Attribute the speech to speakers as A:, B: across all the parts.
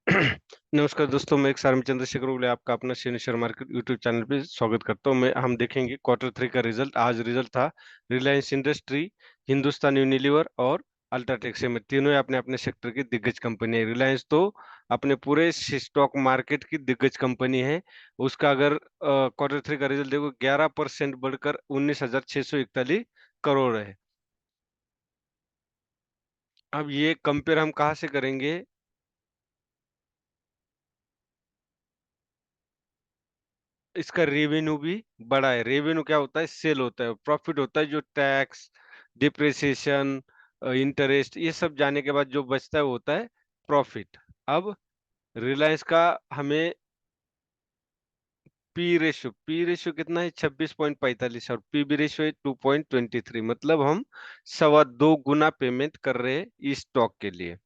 A: नमस्कार दोस्तों, मैं एक सारंग चंद्रशेखर उगले आपका अपना share share market YouTube channel पे स्वागत करता हूँ। मैं हम देखेंगे क्वार्टर थ्री का रिजल्ट। आज रिजल्ट था रिलायंस इंडस्ट्री, हिंदुस्तान यूनिलीवर और अल्ट्राटेक सीमेंट। तीनों ही अपने अपने सेक्टर की दिग्गज कंपनी है। रिलायंस तो अपने पूरे स्टॉक मार्केट की दिग्गज कंपनी है। उसका अगर क्वार्टर थ्री का रिजल्ट देखो, 11% बढ़कर 19,641 करोड़ है। अब ये कंपेयर हम कहाँ से करेंगे? इसका रेवेन्यू भी बड़ा है। रेवेन्यू क्या होता है? सेल होता है। प्रॉफिट होता है जो टैक्स, डिप्रिसिएशन, इंटरेस्ट ये सब जाने के बाद जो बचता है वो होता है प्रॉफिट। अब रिलायंस का हमें पी रेशियो कितना है? 26.45 और पीबी रेशियो है 2.23। मतलब हम सवा दो गुना पेमेंट कर रहे हैं इस स्टॉक के लिए।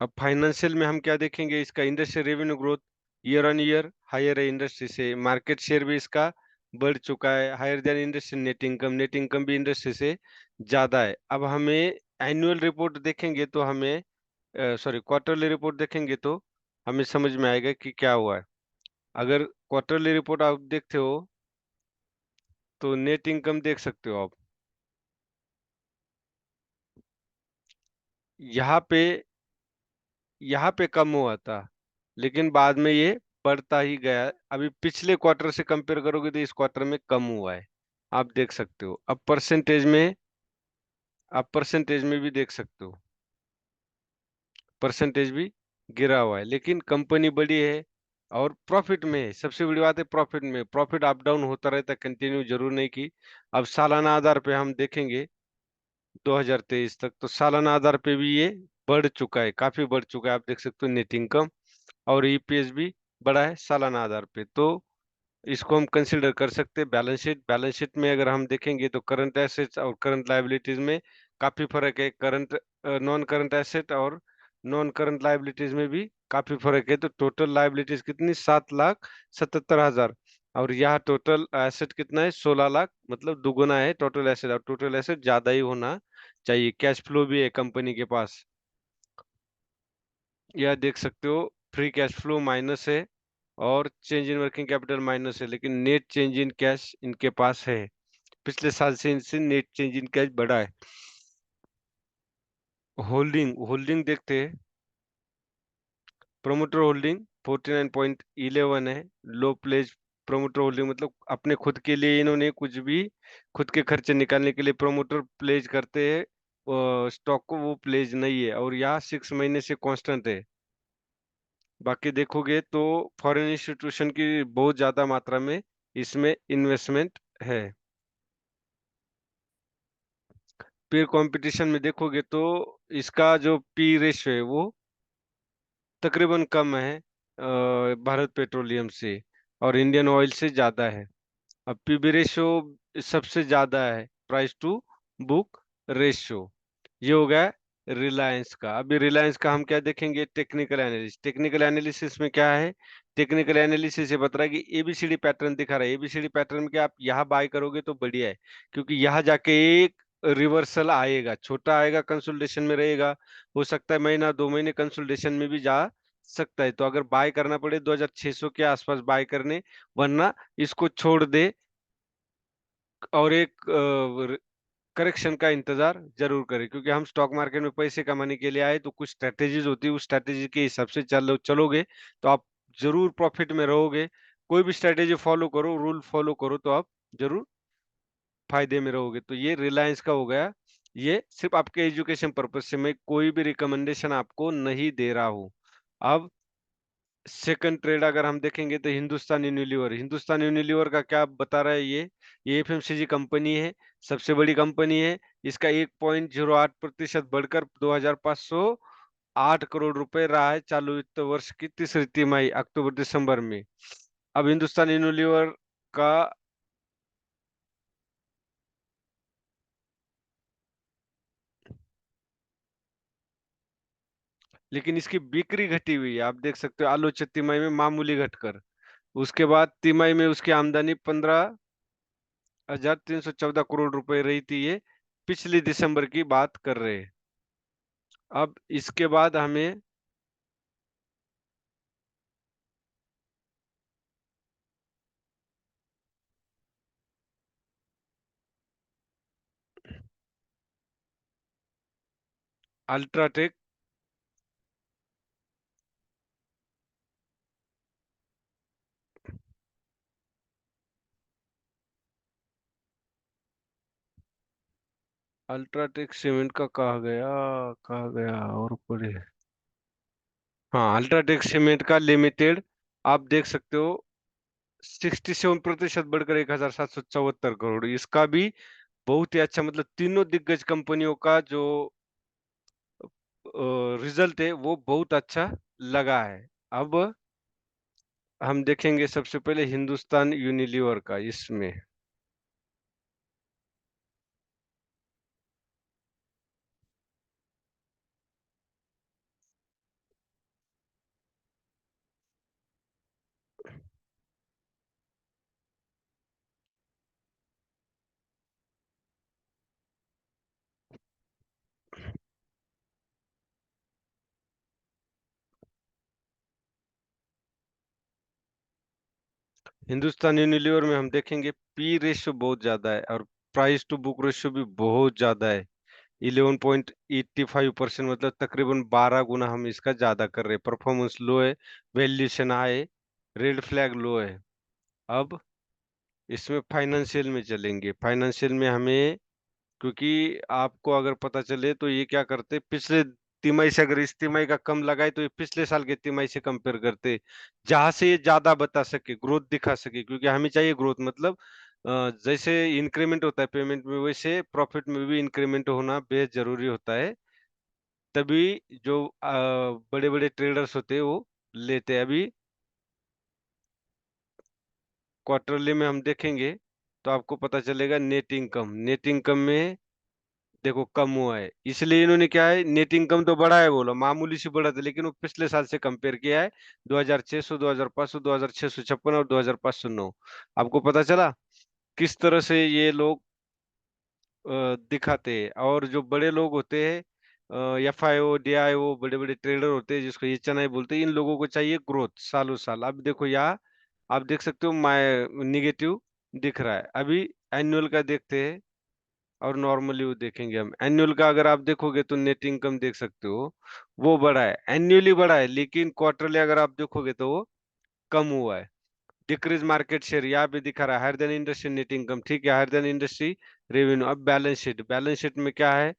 A: अब फाइनेंशियल में हम क्या देखेंगे? इसका industry revenue growth year on year higher है इंडस्ट्री से। मार्केट शेयर भी इसका बढ़ चुका है, higher than industry. Net income भी इंडस्ट्री से ज्यादा है। अब हमें एनुअल रिपोर्ट देखेंगे तो हमें सॉरी क्वार्टरली रिपोर्ट देखेंगे तो हमें समझ में आएगा कि क्या हुआ है। अगर क्वार्टरली रिपोर्ट आप देखते हो तो नेट इनकम देख सकते हो आप। यहाँ पे यहाँ पे कम हुआ था, लेकिन बाद में ये बढ़ता ही गया। अभी पिछले क्वार्टर से कंपेयर करोगे तो इस क्वार्टर में कम हुआ है, आप देख सकते हो। अब परसेंटेज में आप परसेंटेज में भी देख सकते हो, परसेंटेज भी गिरा हुआ है, लेकिन कंपनी बड़ी है और प्रॉफिट में है। सबसे बड़ी बात है प्रॉफिट में। प्रॉफिट अप डाउन होता रहता है, कंटिन्यू जरूर नहीं की। अब सालाना आधार पे हम देखेंगे 2023 तक, तो सालाना आधार पे भी ये बढ़ चुका है, काफी बढ़ चुका है। आप देख सकते हो नेट इनकम और ईपीएस भी बढ़ा है सालाना आधार पे। तो इसको हम कंसिडर कर सकते हैं। बैलेंस शीट में अगर हम देखेंगे तो करंट एसेट्स और करंट लायबिलिटीज में काफी फर्क है। करंट नॉन करंट एसेट और नॉन करंट लायबिलिटीज में भी काफी फर्क है। तो टोटल लायबिलिटीज कितनी? 7,77,000 और यहाँ टोटल एसेट कितना है? 16 लाख। मतलब दुगुना है टोटल एसेट, और टोटल एसेट ज्यादा ही होना चाहिए। कैश फ्लो भी है कंपनी के पास, यह देख सकते हो। फ्री कैश फ्लो माइनस है और change in working capital minus है, लेकिन नेट चेंज इन कैश इनके पास है। पिछले साल से इनसे नेट चेंज इन कैश बढ़ा है। होल्डिंग होल्डिंग देखते हैं। प्रोमोटर होल्डिंग 49.11 है। लो प्लेज प्रोमोटर होल्डिंग, मतलब अपने खुद के लिए इन्होंने कुछ भी खुद के खर्चे निकालने के लिए प्रोमोटर प्लेज करते हैं स्टॉक को, वो प्लेज नहीं है और यहाँ 6 महीने से कांस्टेंट है। बाकी देखोगे तो फॉरेन इंस्टीट्यूशन की बहुत ज्यादा मात्रा में इसमें इन्वेस्टमेंट है। पीयर कंपटीशन में देखोगे तो इसका जो पी रेशियो है वो तकरीबन कम है भारत पेट्रोलियम से, और इंडियन ऑयल से ज्यादा है। अब पीबी रेशियो सबसे ज्यादा है, प्राइस टू बुक रेशियो। ये हो गया रिलायंस का। अभी रिलायंस का हम क्या देखेंगे? Technical analysis. टेक्निकल एनालिसिस में क्या है? टेक्निकल एनालिसिस ये बता रहा है कि एबीसीडी पैटर्न दिखा रहा है। एबीसीडी पैटर्न में क्या आप यहाँ बाय करोगे तो बढ़िया है, क्योंकि यहाँ जाके एक रिवर्सल आएगा, छोटा आएगा, कंसोलिडेशन में रहेगा। हो सकता है महीना 2 महीने कंसोलिडेशन में भी जा सकता है। तो अगर बाय करना पड़े 2600 के आसपास बाय करने, वरना इसको छोड़ दे और एक करेक्शन का इंतजार जरूर करें। क्योंकि हम स्टॉक मार्केट में पैसे कमाने के लिए आए, तो कुछ स्ट्रेटेजीज होती है, उस स्ट्रेटेजी के हिसाब से चलोगे तो आप जरूर प्रॉफिट में रहोगे। कोई भी स्ट्रेटेजी फॉलो करो, रूल फॉलो करो, तो आप जरूर फायदे में रहोगे। तो ये रिलायंस का हो गया। ये सिर्फ आपके एजुकेशन पर्पज से, मैं कोई भी रिकमेंडेशन आपको नहीं दे रहा हूँ। अब सेकंड ट्रेड अगर हम देखेंगे तो हिंदुस्तान यूनिलीवर का क्या बता रहा है? ये एफएमसीजी कंपनी है, सबसे बड़ी कंपनी है। इसका 1.08% बढ़कर 2,508 करोड़ रुपए रहा है चालू वित्त वर्ष की तीसरी तिमाही अक्टूबर दिसंबर में। अब हिंदुस्तान यूनिलीवर का, लेकिन इसकी बिक्री घटी हुई है, आप देख सकते हो। आलोचित तिमाही में मामूली घटकर, उसके बाद तिमाही में उसकी आमदनी 15,314 करोड़ रुपए रही थी। ये पिछले दिसंबर की बात कर रहे हैं। अब इसके बाद हमें अल्ट्राटेक, अल्ट्राटेक सीमेंट का कहा गया और ऊपर है। हाँ, अल्ट्राटेक सीमेंट का लिमिटेड आप देख सकते हो 67% बढ़कर 1,774 करोड़। इसका भी बहुत ही अच्छा, मतलब तीनों दिग्गज कंपनियों का जो रिजल्ट है वो बहुत अच्छा लगा है। अब हम देखेंगे सबसे पहले हिंदुस्तान यूनिलीवर का इसमें। हिंदुस्तान यूनिलीवर में हम देखेंगे पी रेशियो बहुत ज्यादा है और प्राइस टू बुक रेशियो भी बहुत ज्यादा है। 11.85%, मतलब तकरीबन 12 गुना हम इसका ज्यादा कर रहे हैं। परफॉर्मेंस लो है, वैल्यूएशन हाई, रेड फ्लैग लो है। अब इसमें फाइनेंशियल में चलेंगे। फाइनेंशियल में हमें, क्योंकि आपको अगर पता चले तो ये क्या करते, पिछले तिमाही से अगर इस तिमाही का कम लगाए तो ये पिछले साल के तिमाही से कंपेयर करते, जहां से ये ज्यादा बता सके, ग्रोथ दिखा सके, क्योंकि हमें चाहिए ग्रोथ। मतलब जैसे इंक्रीमेंट होता है पेमेंट में, वैसे प्रॉफिट में भी इंक्रीमेंट होना बेहद जरूरी होता है। तभी जो बड़े बड़े ट्रेडर्स होते हैं वो लेते हैं। अभी क्वार्टरली में हम देखेंगे तो आपको पता चलेगा नेट इनकम में देखो कम हुआ है, इसलिए इन्होंने क्या है, नेट इनकम तो बढ़ा है, बोला मामूली से बढ़ा था, लेकिन वो पिछले साल से कंपेयर किया है। 2600, 2500, 2656 और 2509। आपको पता चला किस तरह से ये लोग दिखाते हैं। और जो बड़े लोग होते हैं, FIO DIO, बड़े बड़े ट्रेडर होते हैं जिसको ये चनाई बोलते हैं, इन लोगों को चाहिए ग्रोथ सालों साल। अब देखो यहाँ आप देख सकते हो माय निगेटिव दिख रहा है। अभी एनुअल का देखते हैं और नॉर्मली वो देखेंगे हम। एनुअल का अगर आप देखोगे तो नेट इनकम देख सकते हो वो बड़ा है, एनुअली बड़ा है, लेकिन क्वार्टरली अगर आप देखोगे तो वो कम हुआ है। डिक्रीज मार्केट शेयर यहाँ पे दिखा रहा है, higher than industry net income, ठीक है, हायर देन इंडस्ट्री रेवेन्यू। अब बैलेंस शीट में क्या है,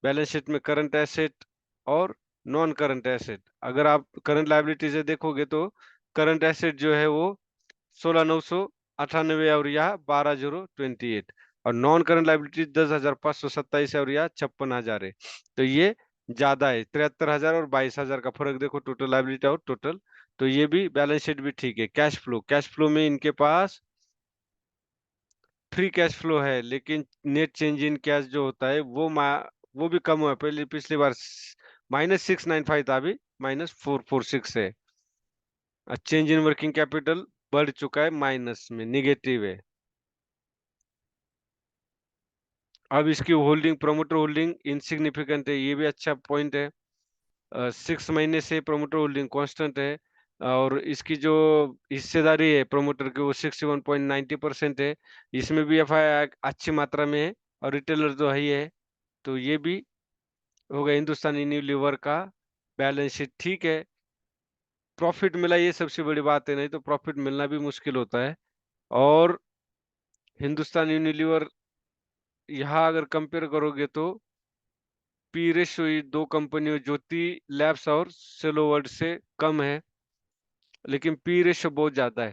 A: बैलेंस शीट में करंट एसेट और नॉन करंट एसेट। अगर आप करंट लायबिलिटी से देखोगे तो करंट एसेट जो है वो 16,998 और यहाँ 12,028, और नॉन करंट लाइबिलिटी 10,527 है और यहाँ 56,000 है। तो ये ज्यादा है, 73,000 और 22,000 का फर्क देखो, टोटल लाइबिलिटी और टोटल। तो ये भी बैलेंस शीट भी ठीक है। कैश फ्लो में इनके पास फ्री कैश फ्लो है, लेकिन नेट चेंज इन कैश जो होता है वो भी कम हुआ है। पहले पिछली बार -695 था, अभी -446 है। चेंज इन वर्किंग कैपिटल बढ़ चुका है, माइनस में, निगेटिव है। अब इसकी होल्डिंग, प्रोमोटर होल्डिंग इनसिग्निफिकेंट है, ये भी अच्छा पॉइंट है। 6 महीने से प्रोमोटर होल्डिंग कांस्टेंट है। और इसकी जो हिस्सेदारी है प्रोमोटर की वो 61.90% है। इसमें भी FI अच्छी मात्रा में है और रिटेलर तो है ही है। तो ये भी होगा हिंदुस्तान यूनिलीवर का बैलेंस शीट ठीक है। प्रॉफिट मिला ये सबसे बड़ी बात है, नहीं तो प्रॉफिट मिलना भी मुश्किल होता है। और हिंदुस्तान यूनिलीवर यहाँ अगर कंपेयर करोगे तो पी रेशियो ये दो कंपनियों ज्योति लैब्स और सेलो वर्ल्ड से कम है, लेकिन पी रेशियो बहुत ज्यादा है।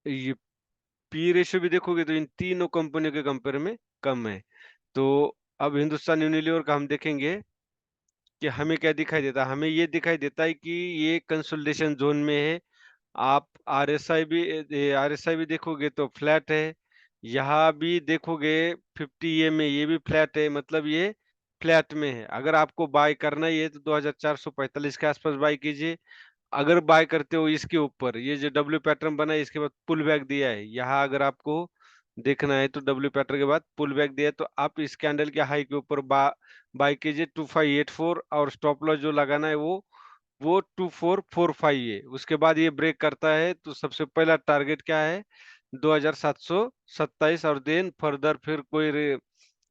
A: ये पी रेशियो भी देखोगे तो इन तीनों कंपनियों के कंपेयर में कम है। तो अब हिंदुस्तान यूनिलीवर का हम देखेंगे कि हमें क्या दिखाई देता है। हमें ये दिखाई देता है कि ये कंसोलिडेशन जोन में है। आप RSI भी देखोगे तो फ्लैट है। यहाँ भी देखोगे 50 में ये भी फ्लैट है, मतलब ये फ्लैट में है। अगर आपको बाय करना ही है तो 2,445 के आसपास बाय कीजिए। अगर बाय करते हो इसके ऊपर, ये जो डब्ल्यू पैटर्न बना है इसके बाद पुल बैक दिया है, यहाँ अगर आपको देखना है तो डब्ल्यू पैटर्न के बाद पुल बैक दिया तो आप इस कैंडल के हाई के ऊपर बाय कीजिए 2584, और स्टॉप लॉस जो लगाना है वो 2445 है। उसके बाद ये ब्रेक करता है तो सबसे पहला टारगेट क्या है, 2727, और देन फर्दर फिर कोई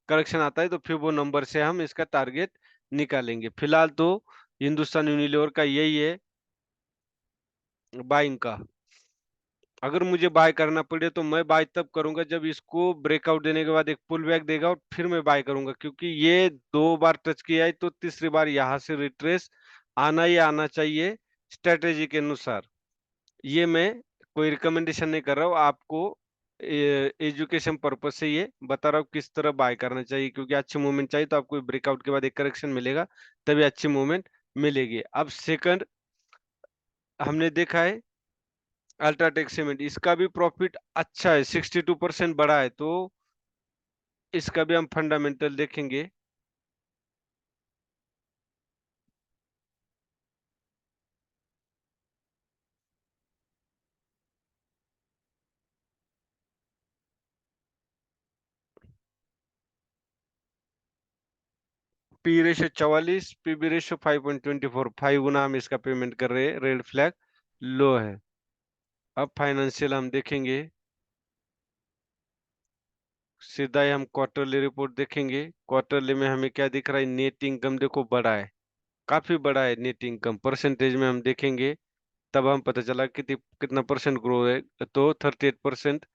A: करेक्शन आता है तो फिर वो नंबर से हम इसका टारगेट निकालेंगे। फिलहाल तो हिंदुस्तान यूनिलीवर का यही है बाइंग का। अगर मुझे बाय करना पड़े तो मैं बाय तब करूंगा जब इसको ब्रेकआउट देने के बाद एक पुल बैक देगा और फिर मैं बाय करूंगा, क्योंकि ये 2 बार टच किया है तो तीसरी बार यहाँ से रिट्रेस आना ही आना चाहिए स्ट्रेटेजी के अनुसार। ये मैं कोई रिकमेंडेशन नहीं कर रहा हूँ आपको, एजुकेशन पर्पज से ये बता रहा हूँ किस तरह बाय करना चाहिए, क्योंकि अच्छी मूवमेंट चाहिए तो आपको ब्रेकआउट के बाद एक करेक्शन मिलेगा, तभी अच्छी मूवमेंट मिलेगी। अब सेकंड हमने देखा है अल्ट्राटेक सीमेंट, इसका भी प्रॉफिट अच्छा है, 62% बढ़ा है, तो इसका भी हम फंडामेंटल देखेंगे। पी रेशो 44, पीबी रेशो 5.24, 5 गुना हम इसका पेमेंट कर रहे हैं, रेड फ्लैग लो है। अब फाइनेंशियल हम देखेंगे, सीधा ही हम क्वार्टरली रिपोर्ट देखेंगे। क्वार्टरली में हमें क्या दिख रहा है, नेट इनकम देखो बड़ा है, काफी बड़ा है नेट इनकम, परसेंटेज में हम देखेंगे तब हम पता चला कितना परसेंट ग्रो है, तो 38%।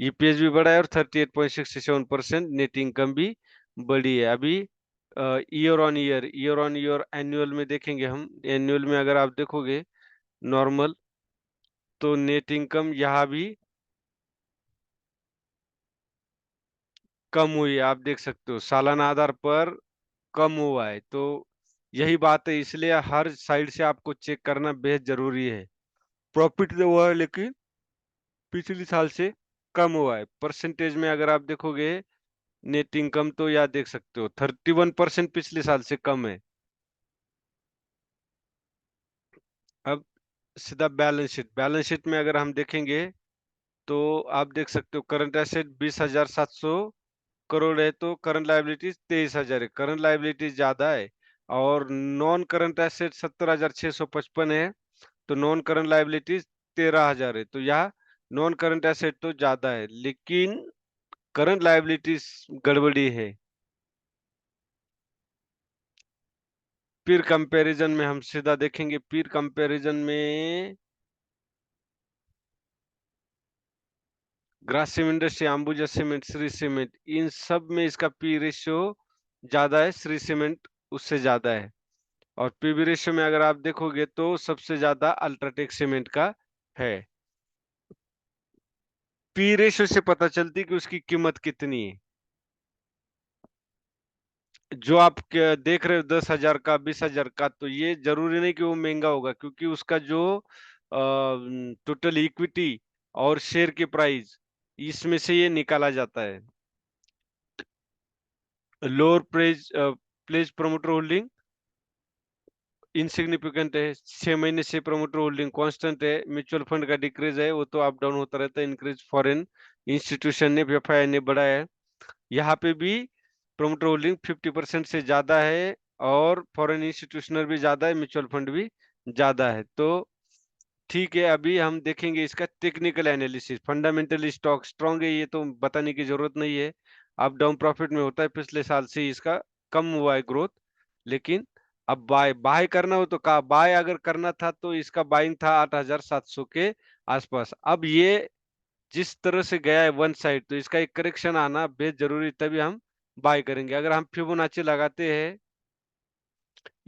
A: ईपीएस भी बढ़ा है और 38.67% नेट इनकम भी बढ़ी है। अभी ईयर ऑन ईयर एनुअल में देखेंगे हम, एनुअल में अगर आप देखोगे नॉर्मल, तो नेट इनकम यहाँ भी कम हुई है, आप देख सकते हो सालाना आधार पर कम हुआ है। तो यही बात है, इसलिए हर साइड से आपको चेक करना बेहद जरूरी है। प्रॉफिट तो हुआ है लेकिन पिछले साल से कम हुआ है। परसेंटेज में अगर आप देखोगे नेट इनकम, तो याद देख सकते हो 31% पिछले साल से कम है। अब सीधा बैलेंस शीट में अगर हम देखेंगे तो आप देख सकते हो करंट एसेट 20,700 करोड़ है, तो करंट लायबिलिटीज 23,000 है, करंट लायबिलिटीज ज्यादा है। और नॉन करंट एसेट 70,655 है, तो नॉन करंट लायबिलिटीज 13,000 है। तो यहाँ नॉन करंट एसेट तो ज्यादा है लेकिन करंट लायबिलिटीज गड़बड़ी है। पीर कंपैरिजन में हम सीधा देखेंगे, पीर कंपैरिजन में Grasim industry, Ambuja cement, Shree cement, इन सब में इसका पी रेशियो ज्यादा है, श्री सीमेंट उससे ज्यादा है। और पीवी रेशियो में अगर आप देखोगे तो सबसे ज्यादा अल्ट्राटेक सीमेंट का है। पी रेशियो से पता चलती है कि उसकी कीमत कितनी है। जो आप देख रहे हो 10,000 का, 20,000 का, तो ये जरूरी नहीं कि वो महंगा होगा, क्योंकि उसका जो टोटल इक्विटी और शेयर की प्राइस, इसमें से ये निकाला जाता है। Lower pledge promoter holding insignificant है, 6 महीने से प्रमोटर होल्डिंग कांस्टेंट है। म्यूचुअल फंड का डिक्रीज है, वो तो अप डाउन होता रहता है। इंक्रीज फॉरेन इंस्टीट्यूशन ने, एफआईआई ने बढ़ाया है। यहाँ पे भी प्रमोटर होल्डिंग 50% से ज्यादा है, और फॉरेन इंस्टीट्यूशनल भी ज्यादा है, म्यूचुअल फंड भी ज्यादा है। तो ठीक है, अभी हम देखेंगे इसका technical analysis. Fundamentally stock strong है, ये तो बताने की जरूरत नहीं है, अप डाउन प्रॉफिट में होता है, पिछले साल से इसका कम हुआ है ग्रोथ। लेकिन अब बाय बाय करना हो तो कहा, बाय अगर करना था तो इसका बाइंग था 8,700 के आसपास। अब ये जिस तरह से गया है वन साइड, तो इसका एक करेक्शन आना बेहद जरूरी, तभी हम बाय करेंगे। अगर हम फिबोनाची लगाते हैं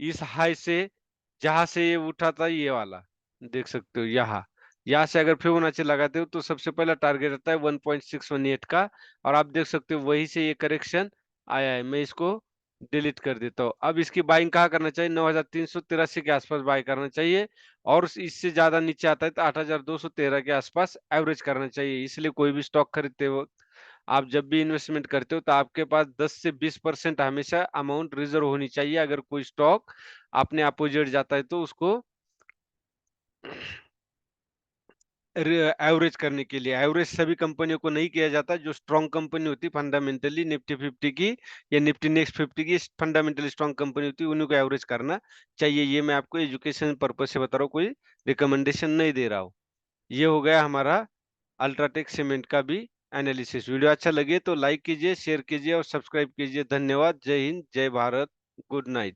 A: इस हाई से, जहां से ये उठा था ये वाला, देख सकते हो यहाँ, यहाँ से अगर फिबोनाची लगाते हो तो सबसे पहला टारगेट रहता है 1.618 का, और आप देख सकते हो वहीं से ये करेक्शन आया है। मैं इसको डिलीट कर देता हूँ। अब इसकी बाइंग कहाँ करना चाहिए, 9,383 के आसपास बाय करना चाहिए, और इससे ज्यादा नीचे आता है तो 8,213 के आसपास एवरेज करना चाहिए। इसलिए कोई भी स्टॉक खरीदते हो, आप जब भी इन्वेस्टमेंट करते हो, तो आपके पास 10 से 20% हमेशा अमाउंट रिजर्व होनी चाहिए। अगर कोई स्टॉक अपने अपोजिट जाता है तो उसको एवरेज करने के लिए। एवरेज सभी कंपनियों को नहीं किया जाता। जो स्ट्रांग कंपनी होती है फंडामेंटली निफ्टी 50 की या निफ्टी नेक्स्ट 50 की फंडामेंटली स्ट्रांग कंपनी होती है, उन्हीं को एवरेज करना चाहिए। ये मैं आपको एजुकेशन पर्पज से बता रहा हूँ, कोई रिकमेंडेशन नहीं दे रहा हूँ। ये हो गया हमारा अल्ट्राटेक सीमेंट का भी एनालिसिस। वीडियो अच्छा लगे तो लाइक कीजिए, शेयर कीजिए और सब्सक्राइब कीजिए। धन्यवाद। जय हिंद, जय भारत। Good night.